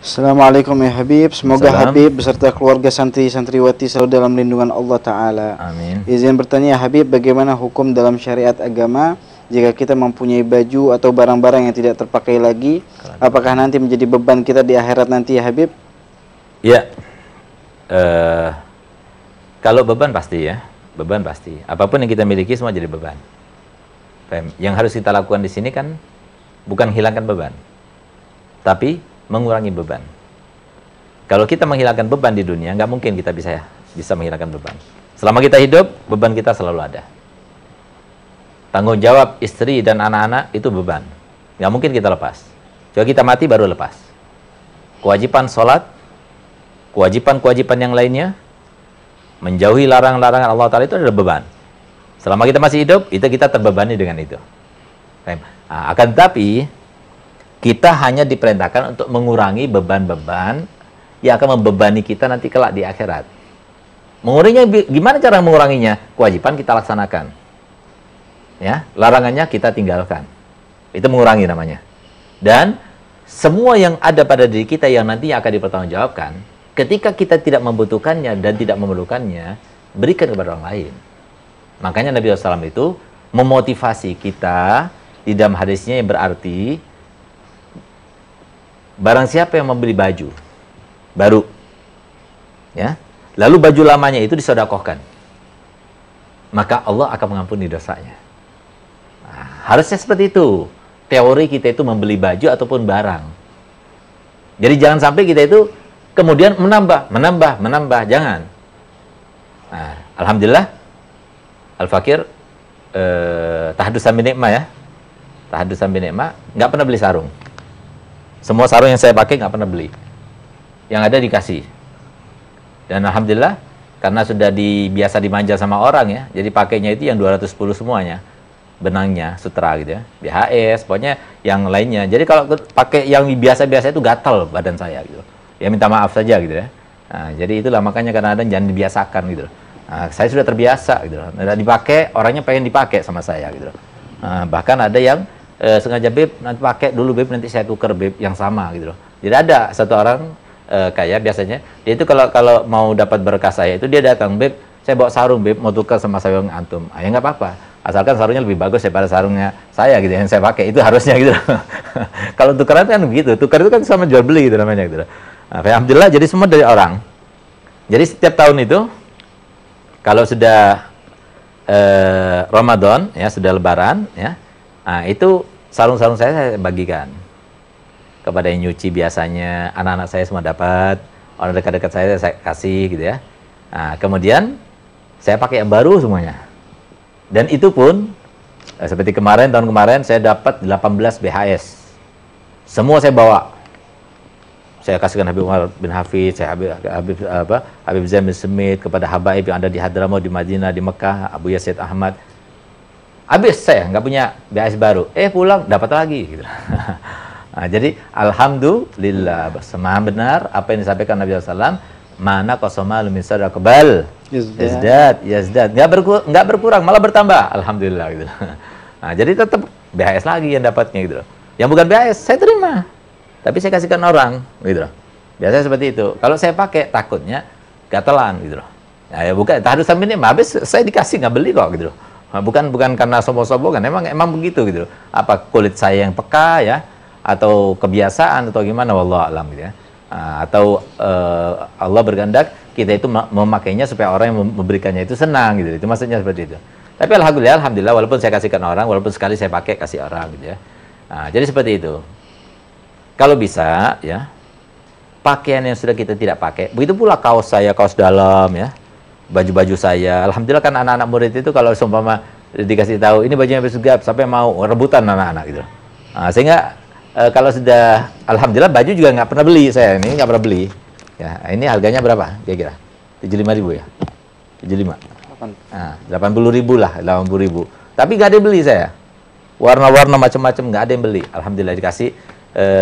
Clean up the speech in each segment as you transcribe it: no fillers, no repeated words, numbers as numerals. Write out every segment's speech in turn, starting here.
Assalamualaikum ya Habib. Semoga Salam. Habib beserta keluarga santri-santriwati selalu dalam lindungan Allah Ta'ala. Amin. Izin bertanya Habib, bagaimana hukum dalam syariat agama jika kita mempunyai baju atau barang-barang yang tidak terpakai lagi? Apakah nanti menjadi beban kita di akhirat nanti ya Habib? Ya, kalau beban pasti ya, beban pasti. Apapun yang kita miliki semua jadi beban. Yang harus kita lakukan di sini kan bukan hilangkan beban, tapi mengurangi beban. Kalau kita menghilangkan beban di dunia, nggak mungkin kita bisa menghilangkan beban. Selama kita hidup, beban kita selalu ada. Tanggung jawab istri dan anak-anak itu beban. Nggak mungkin kita lepas. Coba kita mati baru lepas. Kewajiban sholat, kewajiban yang lainnya, menjauhi larangan-larangan Allah Ta'ala itu adalah beban. Selama kita masih hidup, itu kita terbebani dengan itu. Nah, akan tetapi, kita hanya diperintahkan untuk mengurangi beban-beban yang akan membebani kita nanti kelak di akhirat. Menguranginya, gimana cara menguranginya? Kewajiban kita laksanakan. Ya, larangannya kita tinggalkan. Itu mengurangi namanya. Dan semua yang ada pada diri kita yang nantinya akan dipertanggungjawabkan, ketika kita tidak membutuhkannya dan tidak memerlukannya, berikan kepada orang lain. Makanya Nabi SAW itu memotivasi kita di dalam hadisnya yang berarti, barang siapa yang membeli baju baru, ya, lalu baju lamanya itu disedekahkan, maka Allah akan mengampuni dosanya. Nah, harusnya seperti itu. Teori kita itu membeli baju ataupun barang. Jadi jangan sampai kita itu kemudian menambah, jangan. Nah, alhamdulillah, Al-Fakir tahaddusan bin ni'mah ya. Tahaddusan bin ni'mah, nggak pernah beli sarung. Semua sarung yang saya pakai nggak pernah beli. Yang ada dikasih. Dan alhamdulillah, karena sudah biasa dimanja sama orang ya, jadi pakainya itu yang 210 semuanya. Benangnya, sutra gitu ya. BHS, pokoknya yang lainnya. Jadi kalau pakai yang biasa-biasa itu gatal badan saya gitu. Ya minta maaf saja gitu ya. Nah, jadi itulah makanya kadang-kadang jangan dibiasakan gitu. Nah, saya sudah terbiasa gitu. Nah, dipakai, orangnya pengen dipakai sama saya gitu. Nah, bahkan ada yang sengaja, Beb, nanti pakai dulu Beb, nanti saya tuker Beb yang sama gitu loh. Jadi ada satu orang kaya biasanya, dia itu kalau mau dapat berkah saya itu dia datang, Beb, saya bawa sarung Beb, mau tukar sama sarung antum. Ah, ya nggak apa-apa, asalkan sarungnya lebih bagus daripada sarungnya saya gitu yang saya pakai, itu harusnya gitu. Kalau tukeran kan begitu, tukar itu kan sama jual beli gitu namanya gitu. Nah, alhamdulillah jadi semua dari orang. Jadi setiap tahun itu kalau sudah Ramadan ya, sudah Lebaran ya, nah, itu sarung-sarung saya bagikan kepada yang nyuci biasanya, anak-anak saya semua dapat, orang dekat-dekat saya kasih gitu ya. Nah, kemudian saya pakai yang baru semuanya. Dan itu pun seperti tahun kemarin saya dapat 18 BHS. Semua saya bawa. Saya kasihkan Habib Umar bin Hafiz, Habib Zain bin Semit, kepada habaib yang ada di Hadramaut, di Madinah, di Mekah, Abu Yazid Ahmad. Habis saya nggak punya BHS baru, pulang dapat lagi gitu. Nah, jadi alhamdulillah, semua benar apa yang disampaikan Nabi SAW, mana qasama min sadaqabal yazdad, nggak berkurang malah bertambah, alhamdulillah gitu. Nah, jadi tetap BHS lagi yang dapatnya gitu. Yang bukan BHS saya terima, tapi saya kasihkan orang gitu. Biasanya seperti itu. Kalau saya pakai takutnya gatelan gitu. Nah, ya bukan tahaddusan bin ni'mah, habis saya dikasih nggak beli kok gitu. Bukan karena sombong-sombongan, emang begitu gitu. Apa kulit saya yang peka ya, atau kebiasaan atau gimana, wallahu alam gitu ya. Atau Allah berkehendak kita itu memakainya supaya orang yang memberikannya itu senang gitu. Itu maksudnya seperti itu. Tapi alhamdulillah walaupun saya kasihkan orang, walaupun sekali saya pakai kasih orang gitu ya. Nah, jadi seperti itu. Kalau bisa ya, pakaian yang sudah kita tidak pakai, begitu pula kaos saya, kaos dalam ya, baju-baju saya. Alhamdulillah kan anak-anak murid itu kalau seumpama dikasih tahu ini bajunya Habib Sugap, sampai mau rebutan anak-anak gitu. Nah, sehingga kalau sudah, alhamdulillah baju juga nggak pernah beli saya, ini nggak pernah beli. Ya, ini harganya berapa kira-kira? 75.000 ya? 75. Nah, 80.000 lah, 80.000. Tapi nggak ada yang beli saya. Warna-warna macam-macam nggak ada yang beli. Alhamdulillah dikasih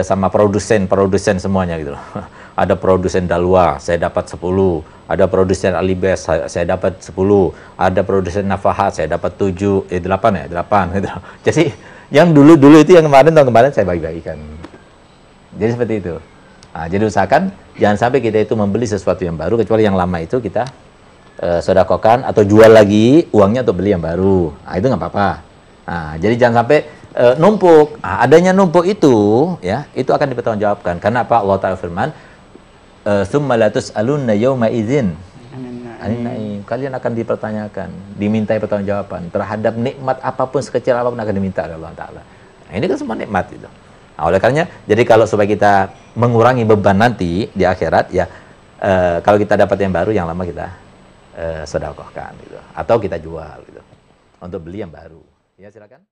sama produsen semuanya gitu loh. Ada produsen Dalwa, saya dapat 10. Ada produsen Alibes, saya dapat 10. Ada produsen Nafahat, saya dapat 7. 8 ya? 8 gitu. Jadi yang dulu itu yang tahun kemarin saya bagi-bagikan. Jadi seperti itu. Nah, jadi usahakan jangan sampai kita itu membeli sesuatu yang baru, kecuali yang lama itu kita sedekahkan atau jual lagi uangnya untuk beli yang baru. Nah, itu nggak apa-apa. Nah, jadi jangan sampai numpuk. Nah, adanya numpuk itu, ya, itu akan dipertanggungjawabkan. Karena apa? Allah Ta'ala firman, "Tsumma la tus'alunna yawma idzin." Kalian akan dipertanyakan, dimintai pertanggungjawaban terhadap nikmat apapun, sekecil apapun akan diminta oleh Allah Ta'ala. Nah, ini kan semua nikmat itu. Nah, oleh karenanya, jadi kalau supaya kita mengurangi beban nanti di akhirat, ya kalau kita dapat yang baru, yang lama kita sedekahkan gitu, atau kita jual gitu untuk beli yang baru. Ya, silakan.